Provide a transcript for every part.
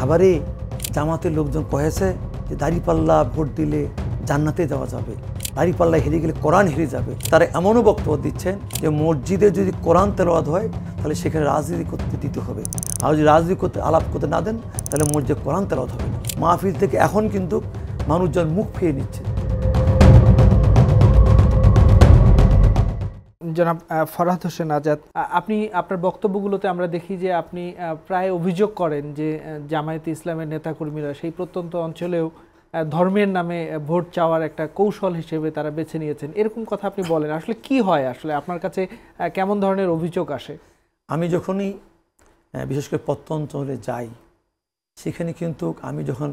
খাবারে জামাতের লোকজন কহেছে যে দাঁড়িপাল্লা ভোট দিলে জান্নাতে যাওয়া যাবে, দাঁড়িপাল্লা হেরে গেলে কোরআন হেরে যাবে। তারা এমনও বক্তব্য দিচ্ছেন যে মসজিদে যদি কোরআন তেলাওয়াত হয় তাহলে সেখানে রাজনীতি করতে দিতে হবে, আর যদি রাজনীতি করতে আলাপ করতে না দেন তাহলে মসজিদে কোরআন তেলাওয়াত হবে না। মাহফিল থেকে এখন কিন্তু মানুষজন মুখ ফিরিয়ে নিচ্ছে। জনাব ফরহাদ হোসেন আজাদ, আপনি আপনার বক্তব্যগুলোতে আমরা দেখি যে আপনি প্রায় অভিযোগ করেন যে জামায়াতে ইসলামের নেতাকর্মীরা সেই প্রত্যন্ত অঞ্চলেও ধর্মের নামে ভোট চাওয়ার একটা কৌশল হিসেবে তারা বেছে নিয়েছেন, এরকম কথা আপনি বলেন। আসলে কি হয়, আসলে আপনার কাছে কেমন ধরনের অভিযোগ আসে? আমি যখনই বিশেষ করে প্রত্যন্ত অঞ্চলে যাই, সেখানে কিন্তু আমি যখন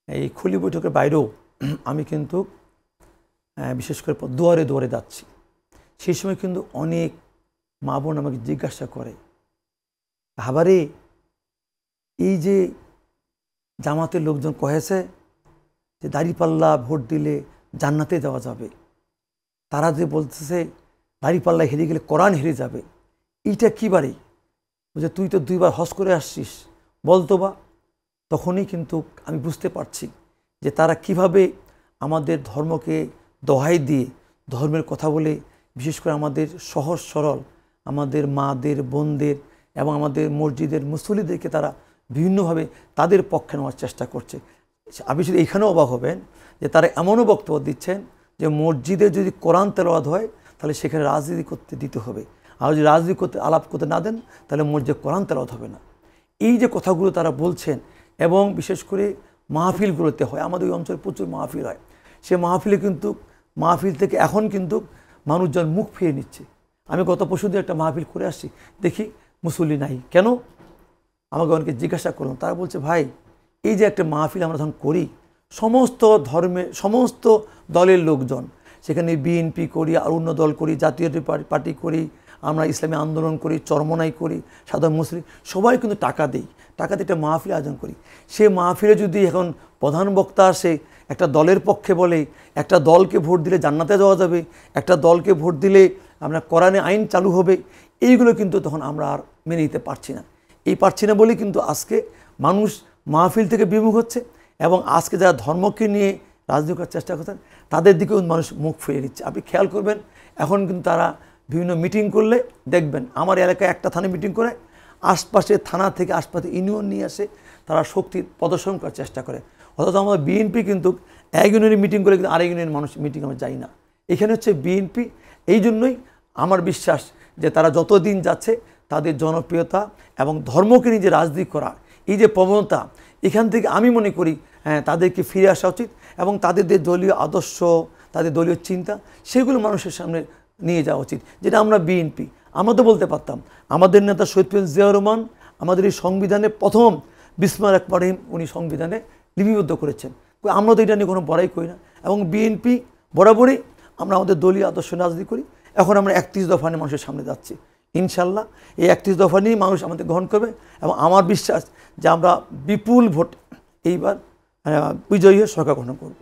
এই খুলি বৈঠকের বাইরেও আমি কিন্তু বিশেষ করে দুয়ারে দুয়ারে যাচ্ছি, সেই সময় কিন্তু অনেক মা বোন আমাকে জিজ্ঞাসা করে, হাবারে এই যে জামাতের লোকজন কহেছে যে দাঁড়িপাল্লা ভোট দিলে জান্নাতে যাওয়া যাবে, তারা যে বলতেছে দাঁড়িপাল্লা হেরে গেলে কোরআন হেরে যাবে, এইটা কী বারে? বলছে তুই তো 2 বার হজ করে আসছিস, বলতো বা। তখনই কিন্তু আমি বুঝতে পারছি যে তারা কিভাবে আমাদের ধর্মকে দোহাই দিয়ে ধর্মের কথা বলে, বিশেষ করে আমাদের সহজ সরল আমাদের মাদের বোনদের এবং আমাদের মসজিদের মুসল্লিদেরকে তারা বিভিন্নভাবে তাদের পক্ষে নেওয়ার চেষ্টা করছে। আপনি শুধু এইখানেও অবাক হবেন যে তারা এমনও বক্তব্য দিচ্ছেন যে মসজিদে যদি কোরআন তেলাওয়াত হয় তাহলে সেখানে রাজনীতি করতে দিতে হবে, আর যদি রাজনীতি করতে আলাপ করতে না দেন তাহলে মসজিদে কোরআন তেলাওয়াত হবে না। এই যে কথাগুলো তারা বলছেন, এবং বিশেষ করে মাহফিলগুলোতে হয়, আমাদের ওই অঞ্চলে প্রচুর মাহফিল হয়, সে মাহফিলে কিন্তু মাহফিল থেকে এখন কিন্তু মানুষজন মুখ ফিরিয়ে নিচ্ছে। আমি গত পরশুদিন একটা মাহফিল করে আসছি, দেখি মুসল্লি নাই কেন, আমাকে অনেকে জিজ্ঞাসা করলাম, তারা বলছে ভাই এই যে একটা মাহফিল আমরা যখন করি, সমস্ত ধর্মের সমস্ত দলের লোকজন, সেখানে বিএনপি করি, আর অন্য দল করি, জাতীয় পার্টি করি, আমরা ইসলামী আন্দোলন করি, চরমনাই করি, সাধারণ মুসলিম সবাই কিন্তু টাকা দিই, টাকা দিয়ে একটা মাহফিল আয়োজন করি। সে মাহফিলে যদি এখন প্রধান বক্তা আসে একটা দলের পক্ষে বলে একটা দলকে ভোট দিলে জান্নাতে যাওয়া যাবে, একটা দলকে ভোট দিলে আমরা কোরআনে আইন চালু হবে, এইগুলো কিন্তু তখন আমরা আর মেনে নিতে পারছি না। এই পারছি না বলেই কিন্তু আজকে মানুষ মাহফিল থেকে বিমুখ হচ্ছে, এবং আজকে যারা ধর্মকে নিয়ে রাজনীতি করার চেষ্টা করছেন তাদের দিকেও মানুষ মুখ ফিরিয়ে দিচ্ছে। আপনি খেয়াল করবেন, এখন কিন্তু তারা বিভিন্ন মিটিং করলে দেখবেন, আমার এলাকায় একটা থানায় মিটিং করে আশপাশে থানা থেকে আশপাশে ইউনিয়ন নিয়ে আসে তারা শক্তি প্রদর্শন করার চেষ্টা করে। অথচ আমাদের বিএনপি কিন্তু এক ইউনিয়নের মিটিং করে কিন্তু আরেক ইউনিয়নের মানুষ মিটিং আমরা যাই না। এখানে হচ্ছে বিএনপি। এই জন্যই আমার বিশ্বাস যে তারা যতদিন যাচ্ছে তাদের জনপ্রিয়তা এবং ধর্মকে নিয়ে যে রাজনীতি করা, এই যে প্রবণতা, এখান থেকে আমি মনে করি তাদেরকে ফিরে আসা উচিত, এবং তাদের যে দলীয় আদর্শ, তাদের দলীয় চিন্তা, সেগুলো মানুষের সামনে নিয়ে যাওয়া উচিত। যেটা আমরা বিএনপি, আমরা তো বলতে পারতাম, আমাদের নেতা শহীদ প্রেসিডেন্ট জিয়াউর রহমান আমাদের এই সংবিধানে প্রথম বিসমিল্লাহির রহমানির রহিম উনি সংবিধানে লিপিবদ্ধ করেছেন, আমরা তো এটা নিয়ে কোনো বড়াই করি না। এবং বিএনপি বরাবরই আমরা আমাদের দলীয় আদর্শ রাজনীতি করি। এখন আমরা 31 দফা নিয়ে মানুষের সামনে যাচ্ছি, ইনশাল্লাহ এই 31 দফা নিয়ে মানুষ আমাদের গ্রহণ করবে, এবং আমার বিশ্বাস যে আমরা বিপুল ভোট এইবার বিজয়ী হয়ে সরকার গঠন করব।